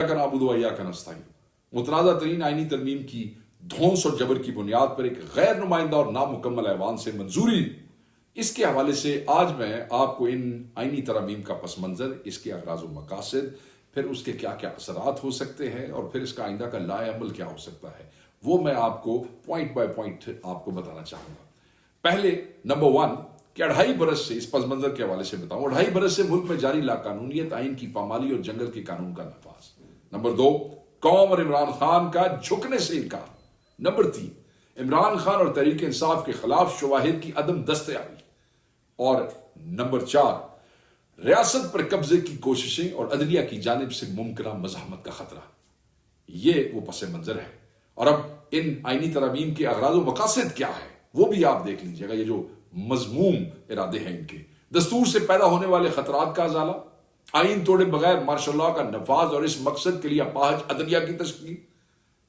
का नाबुदु व इय्याका नस्तईन मुतनाज़ा तरीन आईनी तरमीम की धौंस और जबर की बुनियाद पर एक गैर नुमाइंदा और नामुकम्मल ऐवान से मंजूरी, इसके हवाले से आज मैं आपको इन आईनी तरमीम का पस मंजर, इसके अगराज़ व मकासद, फिर उसके क्या क्या असरात हो सकते हैं और फिर इसका आइंदा का लाएअमल क्या हो सकता है, वो मैं आपको पॉइंट बाय पॉइंट आपको बताना चाहूँगा। पहले नंबर 1 कि 2.5 बरस से, इस पस मंजर के हवाले से बताऊँ, 2.5 बरस से मुल्क में जारी लाकानूनियत, आइन की पामाली और जंगल के कानून का नफाज। नंबर 2 कौम और इमरान खान का झुकने से इनकार। नंबर 3 इमरान खान और तहरीक इंसाफ के खिलाफ शवाहिद की अदम दस्तयाबी। और नंबर 4 रियासत पर कब्जे की कोशिशें और अदलिया की जानिब से मुमकिन मज़ाहमत का खतरा। ये वो पस मंजर है। और अब इन आईनी तरमीम के अगराज़ व मकासद क्या है वो भी आप देख लीजिएगा। ये जो मजमूम इरादे हैं इनके, दस्तूर से पैदा होने वाले खतरात का अजाला, आइन तोड़े बगैर मार्शल लॉ का नफाज और इस मकसद के लिए अपाहज अदलिया की तश्कील,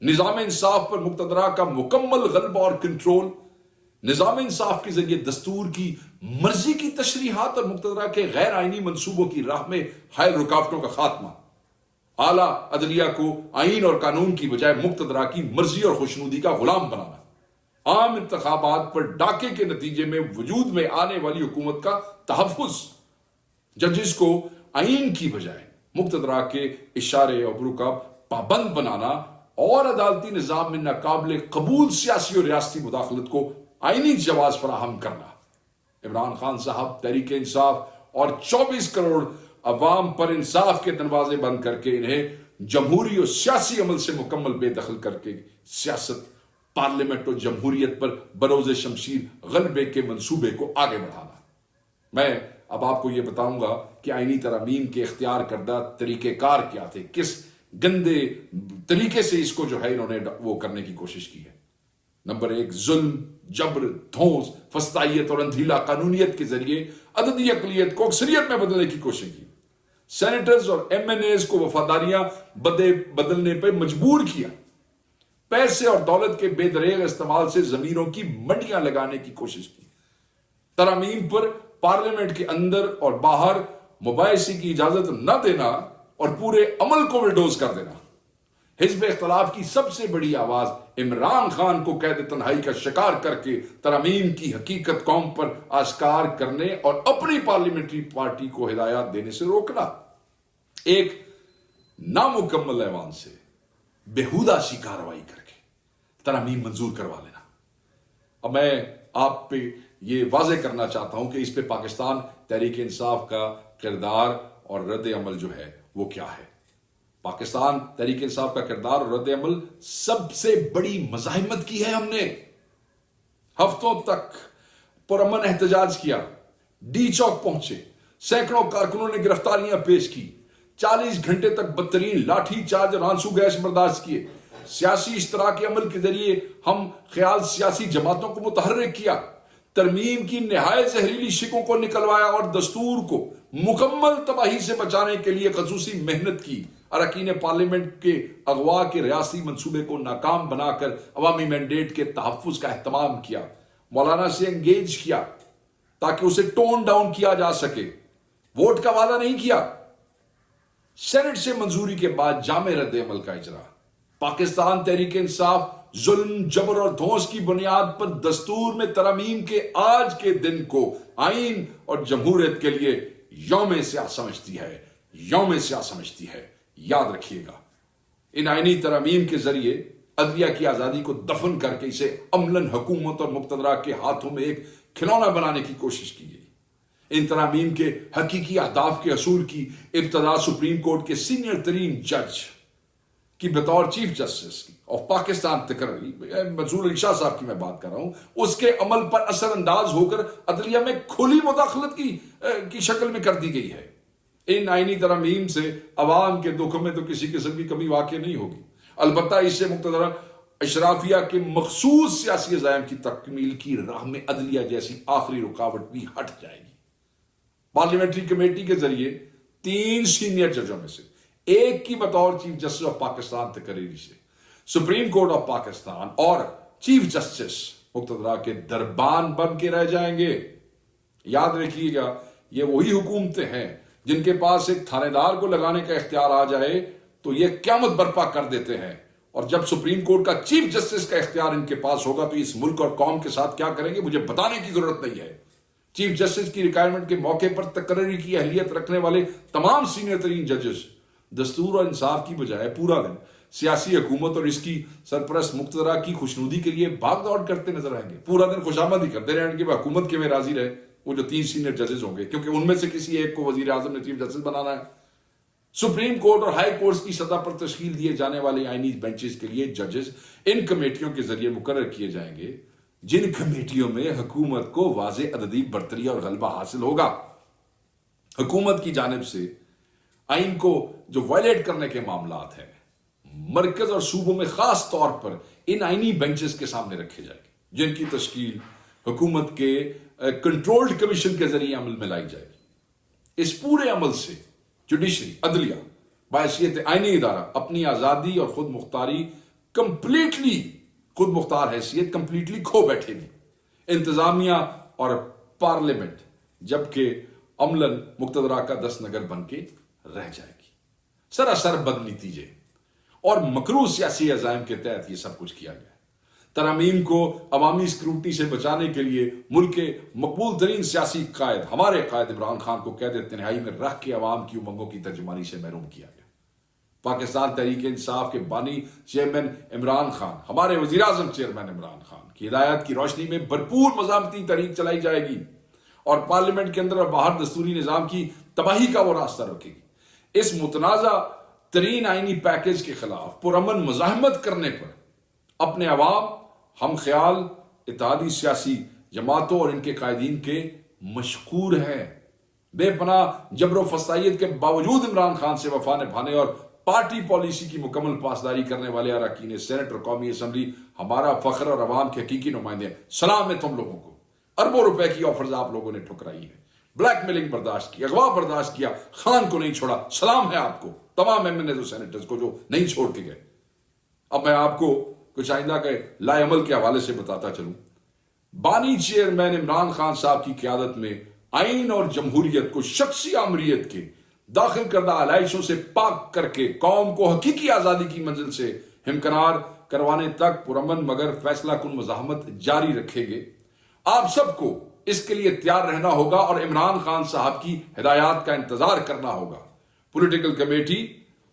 निजाम इंसाफ पर मुक्तदरा का मुकम्मल गलबा और कंट्रोल, निजाम इंसाफ के जरिए दस्तूर की मर्जी की तशरीहात और मुक्तदरा के गैर आइनी मंसूबों की राह में हायल रुकावटों का खात्मा, आला अदलिया को आइन और कानून की बजाय मुक्तदरा की मर्जी और खुशनुदी का गुलाम बनाना, आम इंतखाबात पर डाके के नतीजे में वजूद में आने वाली हुकूमत का तहफ़्फ़ुज़, जजिस को आइन की बजाय मुक्तदरा के इशारे और अबरू का पाबंद बनाना और अदालती निज़ाम में नाकाबिल कबूल सियासी और रियासती मुदाखलत को आइनी जवाज फराहम करना। इमरान खान साहब, तहरीक इंसाफ और 24 करोड़ अवाम पर इंसाफ के दरवाजे बंद करके इन्हें जमहूरी और सियासी अमल से मुकम्मल बेदखल करके सियासत, पार्लियामेंट और जमहूरियत पर बरोज़े शमशीर गलबे के मंसूबे को आगे बढ़ाना। मैं अब आपको यह बताऊंगा कि आईनी तरमीम के इख्तियार करदा तरीक़ेकार क्या थे, किस गंदे तरीके से इसको जो है इन्होंने वो करने की कोशिश की है। नंबर 1 जुल्म, जबर, धौंस, फस्तायत और अंधीला कानूनियत के जरिए अददी अक़लियत को अक्सरियत में बदलने की कोशिश की। सेनेटर्स और MNAs को वफादारियां बदलने पर मजबूर किया। पैसे और दौलत के बेदरेग इस्तेमाल से जमीरों की मंडियां लगाने की कोशिश की। तरमीम पर पार्लियामेंट के अंदर और बाहर मुबाहिसे की इजाजत न देना और पूरे अमल को बुलडोज कर देना। हिज़्ब इख्तिलाफ की सबसे बड़ी आवाज इमरान खान को कैद तन्हाई का शिकार करके तरमीम की हकीकत कौम पर आश्कार करने और अपनी पार्लियामेंट्री पार्टी को हिदायत देने से रोकना। एक नामुकम्मल ऐवान से बेहुदा सी कार्रवाई करके तरमीम मंजूर करवा लेना। अब मैं आप पे ये वाज़े करना चाहता हूं कि इस पे पाकिस्तान तहरीक इंसाफ का किरदार और रद्द अमल जो है वो क्या है। पाकिस्तान तहरीक इंसाफ का किरदार और रद्द अमल सबसे बड़ी मज़ाहिमत की है। हमने हफ्तों तक पुरअमन एहतजाज किया, डी चौक पहुंचे, सैकड़ों कारकुनों ने गिरफ्तारियां पेश की, 40 घंटे तक बदतरीन लाठी चार्ज और आंसू गैस बर्दाश्त किए, सियासी इश्तराकी अमल के जरिए हम ख्याल सियासी जमातों को मुतहर्रिक किया, तरमीम की निहायत जहरीली शिकों को निकलवाया और दस्तूर को मुकम्मल तबाही से बचाने के लिए खसूसी मेहनत की। अरकान पार्लियामेंट के अगवा के रियासी मंसूबे को नाकाम बनाकर अवामी मैंडेट के तहफ़्फ़ुज़ का एहतमाम किया, मौलाना से एंगेज किया ताकि उसे टोन डाउन किया जा सके, वोट का वादा नहीं किया। सेनेट से मंजूरी के बाद जामे रद्द अमल का इजरा। पाकिस्तान तहरीक इंसाफ जुल्म, जबर और धौंस की बुनियाद पर दस्तूर में तरमीम के आज के दिन को आइन और जमहूरियत के लिए यौम स्याह समझती है, यौम स्याह समझती है। याद रखिएगा, इन आइनी तरमीम के जरिए अदलिया की आजादी को दफन करके इसे अमलन हुकूमत और मुक्तदरा के हाथों में एक खिलौना बनाने की कोशिश की गई। इन तरमीम के हकीकी अहदाफ के असूल की इब्तदा सुप्रीम कोर्ट के सीनियर तरीन जज की बतौर चीफ जस्टिस ऑफ पाकिस्तान तकर्री मंसूर अली शाह साहब की मैं बात कर रहा हूं, उसके अमल पर असरअंदाज होकर अदलिया में खुली मुदाखलत की शक्ल में कर दी गई है। इन आईनी तरमीम से अवाम के दुखों में तो किसी किस्म की कमी वाक़ई नहीं होगी। अलबत्ता इससे मुक्तदरा अशराफिया के मखसूस सियासी अज़ाइम की तकमील की राह में अदलिया जैसी आखिरी रुकावट भी हट जाएगी। पार्लियामेंट्री कमेटी के जरिए 3 सीनियर जजों में से एक की बतौर चीफ जस्टिस ऑफ पाकिस्तान तकरीरी से सुप्रीम कोर्ट ऑफ पाकिस्तान और चीफ जस्टिस मुक्तदरा के दरबान बन के रह जाएंगे। याद रखिएगा, ये वही हुकूमतें हैं जिनके पास एक थानेदार को लगाने का इख्तियार आ जाए تو یہ قیامت برپا کر دیتے ہیں، اور جب سپریم کورٹ کا چیف جسٹس کا اختیار ان کے پاس ہوگا تو اس ملک اور قوم کے ساتھ کیا کریں گے مجھے بتانے کی ضرورت نہیں ہے۔ چیف جسٹس کی ریٹائرمنٹ کے موقع پر تقرری کی اہلیت رکھنے والے تمام سینئر ترین ججز دستور اور انصاف کی بجائے پورا دن سیاسی حکومت اور اس کی سرپرست مقتدرہ کی خوشنودی کے لیے بھاگ دوڑ کرتے نظر آئیں گے، پورا دن خوشامد ہی کرتے رہیں گے کہ حکومت کے میں راضی رہے وہ جو 3 سینئر ججز ہوں گے، کیونکہ ان میں سے کسی ایک کو وزیر اعظم نے چیف جسٹس بنانا ہے۔ سپریم کورٹ اور ہائی کورٹس کی سطح پر تشکیل دیے جانے والے آئینی بینچز کے لیے ججز ان کمیٹیوں کے ذریعے مقرر کیے جائیں گے جن کمیٹیوں میں حکومت کو واضح عددی برتری اور غلبہ حاصل ہوگا۔ حکومت کی جانب سے آئین کو جو وائلیٹ کرنے کے معاملات ہیں مرکز اور صوبوں میں خاص طور پر ان آئینی بینچز کے سامنے رکھے جائیں گے، جن کی تشکیل حکومت کے کنٹرولڈ کمیشن کے ذریعے عمل میں لائی جائے گی۔ اس پورے عمل سے جوڈیشری عدلیہ بحیثیت آئینی ادارہ اپنی آزادی اور خود مختاری خود مختار حیثیت کمپلیٹلی کھو بیٹھے گی۔ انتظامیہ اور پارلیمنٹ جبکہ عملاً مقتدرہ کا دست نگر بن کے رہ جائے گی۔ سراسر بد نتیجے اور مکروہ سیاسی عزائم کے تحت یہ سب کچھ کیا گیا۔ ترامیم کو عوامی اسکروٹنی سے بچانے کے لیے ملک کے مقبول ترین سیاسی قائد ہمارے قائد عمران خان کو قید تنہائی میں رکھ کے عوام کی امنگوں کی ترجمانی سے محروم کیا گیا۔ پاکستان تحریک انصاف کے بانی چیئرمین عمران خان، ہمارے وزیر اعظم چیئرمین عمران خان کی ہدایات کی روشنی میں بھرپور مزاحمتی تحریک چلائی جائے گی اور پارلیمنٹ کے اندر اور باہر دستوری نظام کی تباہی کا وہ راستہ رکھے گی۔ اس متنازع ترین آئینی پیکج کے خلاف پرامن مزاحمت کرنے پر اپنے عوام، ہم خیال، اتحادی سیاسی جماعتوں اور ان کے قائدین کے مشکور ہیں۔ بے پناہ جبر و فسائیت کے باوجود عمران خان سے وفا نبھانے اور پارٹی پالیسی کی مکمل پاسداری کرنے والے اراکین سینٹ اور قومی اسمبلی ہمارا فخر اور عوام کے حقیقی نمائندے ہیں۔ سلام ہے تم لوگوں کو۔ اربوں روپے کی آفرز آپ لوگوں نے ٹھکرائی ہے، بلیک میلنگ برداشت کی، اغوا برداشت کیا، خان کو نہیں چھوڑا۔ سلام ہے آپ کو، تمام ایم این ایز اور سینیٹرز کو جو نہیں چھوڑ کے گئے۔ اب میں آپ کو کچھ آئندہ کے لائے عمل کے حوالے سے بتاتا چلوں۔ بانی چیئرمین عمران خان صاحب کی قیادت میں آئین اور جمہوریت کو شخصی آمریت کے داخل کردہ علائشوں سے پاک کر کے قوم کو حقیقی آزادی کی منزل سے ہمکنار کروانے تک پرامن مگر فیصلہ کن مزاحمت جاری رکھیں گے۔ آپ سب کو اس کے لیے تیار رہنا ہوگا اور عمران خان صاحب کی ہدایات کا انتظار کرنا ہوگا۔ پولیٹیکل کمیٹی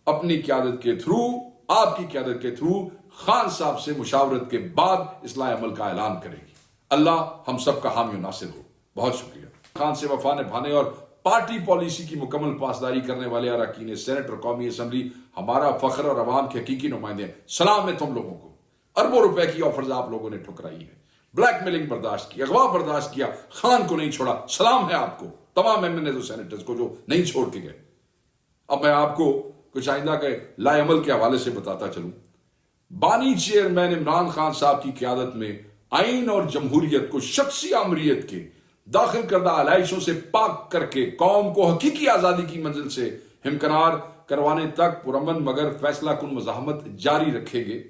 اپنی قیادت کے تھرو، آپ کی قیادت کے تھرو خان صاحب سے مشاورت کے بعد اصلاح عمل کا اعلان کرے گی۔ اللہ ہم سب کا حامی و ناصر ہو۔ بہت شکریہ۔ خان سے وفا نبھانے اور پارٹی پالیسی کی مکمل پاسداری کرنے والے اراکین سینٹ اور قومی اسمبلی ہمارا فخر اور عوام کے حقیقی نمائندے ہیں۔ سلام ہے تم لوگوں کو۔ اربوں روپے کی آفرز آپ لوگوں نے ٹھکرائی ہے، بلیک میلنگ برداشت کی، اغوا برداشت کیا، خان کو نہیں چھوڑا۔ سلام ہے آپ کو، تمام ایم این ایز اور سینیٹرز کو جو نہیں چھوڑ کے گئے۔ اب میں آپ کو کچھ آئندہ کے لائے عمل کے حوالے سے بتاتا چلوں۔ بانی چیئرمین عمران خان صاحب کی قیادت میں آئین اور جمہوریت کو شخصی آمریت کے داخل کردہ علائشوں سے پاک کر کے قوم کو حقیقی آزادی کی منزل سے ہمکنار کروانے تک پرامن مگر فیصلہ کن مزاحمت جاری رکھیں گے۔